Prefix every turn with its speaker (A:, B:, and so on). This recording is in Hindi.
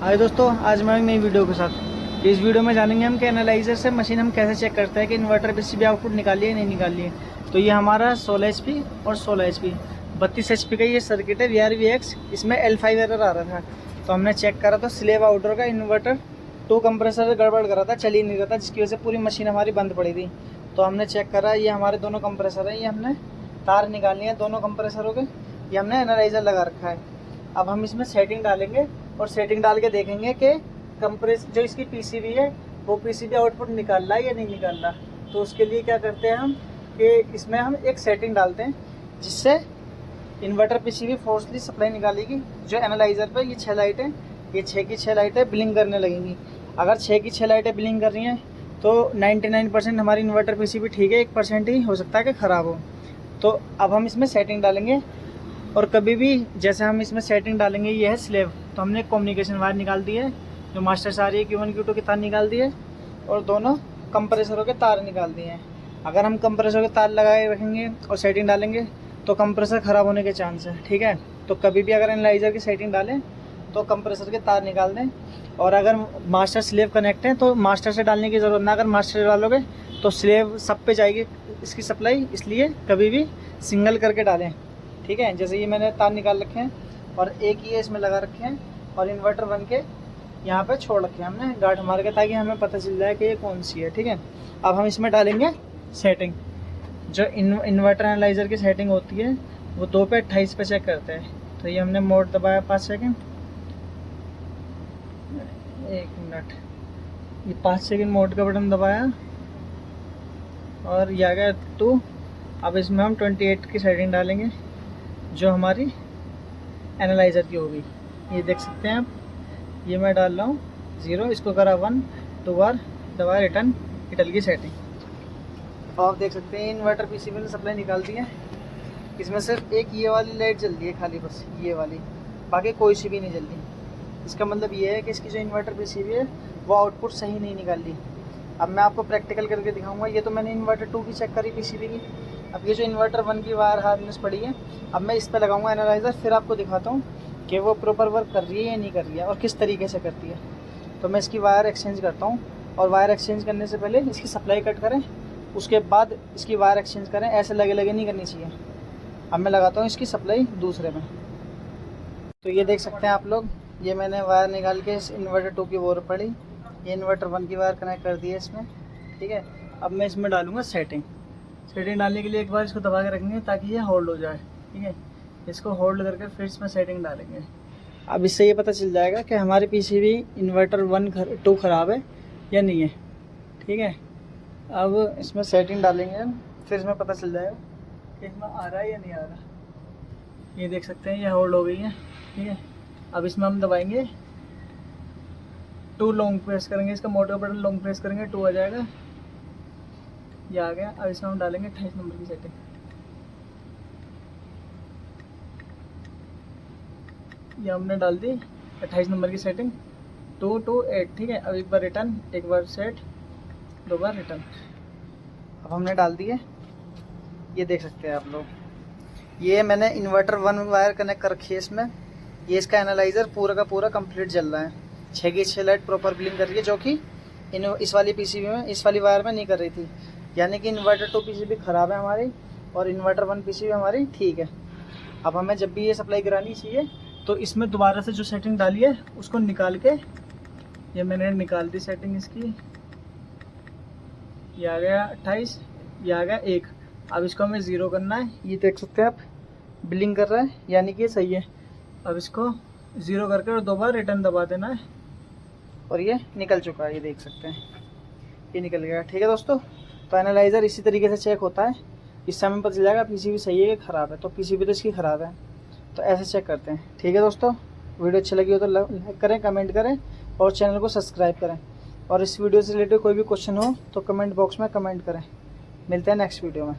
A: हाय दोस्तों, आज मैं एक नई वीडियो के साथ। इस वीडियो में जानेंगे हम कि एनालाइजर से मशीन हम कैसे चेक करते हैं कि इन्वर्टर पीसीबी आउटपुट निकालिए या नहीं निकालिए। तो ये हमारा 16 HP और 16 HP 32 HP का ये सर्किट है VRVX। इसमें L5 एरर आ रहा था, तो हमने चेक करा तो स्लेव आउटर का इन्वर्टर 2 कंप्रेसर गड़बड़ करा था, चल ही नहीं रहा था, जिसकी वजह से पूरी मशीन हमारी बंद पड़ी थी। तो हमने चेक करा, ये हमारे दोनों कंप्रेसर हैं, ये हमने तार निकालनी है दोनों कंप्रेसरों के, ये हमने एनालाइजर लगा रखा है। अब हम इसमें सेटिंग डालेंगे और सेटिंग डाल के देखेंगे कि कंप्रेस जो इसकी पीसीबी है वो पीसीबी आउटपुट निकाल रहा है या नहीं निकाल रहा। तो उसके लिए क्या करते हैं हम कि इसमें हम एक सेटिंग डालते हैं जिससे इन्वर्टर पीसीबी फोर्सली सप्लाई निकालेगी। जो एनालाइजर पर ये 6 लाइटें, ये 6 की 6 लाइटें ब्लिंक करने लगेंगी। अगर 6 की 6 लाइटें ब्लिंक कर रही हैं तो 99% हमारी इन्वर्टर पीसीबी ठीक है, 1% ही हो सकता है कि ख़राब हो। तो अब हम इसमें सेटिंग डालेंगे और कभी भी जैसे हम इसमें सेटिंग डालेंगे, ये है स्लेव, तो हमने कम्युनिकेशन वायर निकाल दी है, जो मास्टर से आ रही है Q1 Q2 के तार निकाल दिए और दोनों कंप्रेसरों के तार निकाल दिए हैं। अगर हम कंप्रेसर के तार लगाए रखेंगे और सेटिंग डालेंगे तो कंप्रेसर ख़राब होने के चांस है, ठीक है। तो कभी भी अगर एनालाइजर की सेटिंग डालें तो कंप्रेसर के तार निकाल दें। और अगर मास्टर स्लेव कनेक्ट है तो मास्टर से डालने की ज़रूरत ना, अगर मास्टर से डालोगे तो स्लेव सब पे जाएगी इसकी सप्लाई, इसलिए कभी भी सिंगल करके डालें, ठीक है। जैसे ये मैंने तार निकाल रखे हैं और एक ये इसमें लगा रखे हैं और इन्वर्टर बन के यहाँ पे छोड़ रखे हैं हमने गार्ड मार के, ताकि हमें पता चल जाए कि ये कौन सी है, ठीक है। अब हम इसमें डालेंगे सेटिंग। जो इन्वर्टर एनालाइजर की सेटिंग होती है वो 2 पे 28 पे चेक करते हैं। तो ये हमने मोड दबाया 5 सेकेंड, 1 मिनट, ये 5 सेकेंड मोड का बटन दबाया और ये आ गया 2। अब इसमें हम 28 की सेटिंग डालेंगे जो हमारी एनालाइज़र की होगी। ये देख सकते हैं आप, ये मैं डाल रहा हूँ 0, इसको करा 1, 2 बार दबाया, रिटर्न हिटल की सेटिंग। और आप देख सकते हैं इन्वर्टर पीसीबी ने सप्लाई निकाल दी है। इसमें सिर्फ एक ये वाली लाइट जल रही है खाली, बस ये वाली, बाकी कोई सी भी नहीं जल रही। इसका मतलब ये है कि इसकी जो इन्वर्टर पीसीबी है वो आउटपुट सही नहीं निकाल ली। अब मैं आपको प्रैक्टिकल करके दिखाऊंगा। ये तो मैंने इन्वर्टर 2 की चेक करी पीसीबी की। अब ये जो इन्वर्टर 1 की वायर हार्डनेस पड़ी है, अब मैं इस पर लगाऊंगा एनालाइज़र, फिर आपको दिखाता हूँ कि वो प्रॉपर वर्क कर रही है या नहीं कर रही है और किस तरीके से करती है। तो मैं इसकी वायर एक्सचेंज करता हूँ, और वायर एक्सचेंज करने से पहले इसकी सप्लाई कट करें, उसके बाद इसकी वायर एक्सचेंज करें, ऐसे लगे लगे नहीं करनी चाहिए। अब मैं लगाता हूँ इसकी सप्लाई दूसरे में। तो ये देख सकते हैं आप लोग, ये मैंने वायर निकाल के इस इन्वर्टर 2 की ओर पड़ी, ये इन्वर्टर 1 की वायर कनेक्ट कर दी है इसमें, ठीक है। अब मैं इसमें डालूँगा सेटिंग। सेटिंग डालने के लिए एक बार इसको दबा के रखेंगे ताकि ये होल्ड हो जाए, ठीक है। इसको होल्ड करके फिर इसमें सेटिंग डालेंगे। अब इससे ये पता चल जाएगा कि हमारी पीसीबी इन्वर्टर 2 ख़राब है या नहीं है, ठीक है। अब इसमें सेटिंग डालेंगे हम, फिर इसमें पता चल जाएगा कि इसमें आ रहा है या नहीं आ रहा। ये देख सकते हैं ये होल्ड हो गई है, ठीक है। अब इसमें हम दबाएंगे 2, लॉन्ग प्रेस करेंगे, इसका मोटर बटन लॉन्ग प्रेस करेंगे, 2 आ जाएगा, ये आ गया। अब इसमें हम डालेंगे 28 नंबर की सेटिंग। ये हमने डाल दी 28 नंबर की सेटिंग, 2 to 8, ठीक है। अब एक बार रिटर्न, एक बार सेट, 2 बार रिटर्न। अब हमने डाल दी है, ये देख सकते हैं आप लोग, ये मैंने इन्वर्टर 1 वायर कनेक्ट कर रखी है इसमें। ये इसका एनालाइज़र पूरा का पूरा कंप्लीट जल रहा है, 6 की 6 लाइट प्रॉपर ब्लिंक कर रही है, जो कि इस वाली पीसीबी में, इस वाली वायर में नहीं कर रही थी। यानी कि इन्वर्टर 2 पीसीबी ख़राब है हमारी और इन्वर्टर 1 पीसीबी हमारी ठीक है। अब हमें जब भी ये सप्लाई करानी चाहिए तो इसमें दोबारा से जो सेटिंग डाली है उसको निकाल के, ये मैंने निकाल दी सेटिंग इसकी, ये आ गया 28, ये आ गया 1। अब इसको हमें 0 करना है, ये देख सकते हैं आप ब्लिंक कर रहा है, यानी कि ये सही है। अब इसको 0 करके और 2 बार रिटर्न दबा देना है और ये निकल चुका है, ये देख सकते हैं ये निकल गया, ठीक है दोस्तों। तो एनालाइज़र इसी तरीके से चेक होता है, इससे हमें पता चल जाएगा पीसीबी सही है कि ख़राब है। तो पीसीबी तो इसकी ख़राब है, तो ऐसे चेक करते हैं, ठीक है दोस्तों। वीडियो अच्छी लगी हो तो लाइक करें, कमेंट करें और चैनल को सब्सक्राइब करें। और इस वीडियो से रिलेटेड कोई भी क्वेश्चन हो तो कमेंट बॉक्स में कमेंट करें। मिलते हैं नेक्स्ट वीडियो में।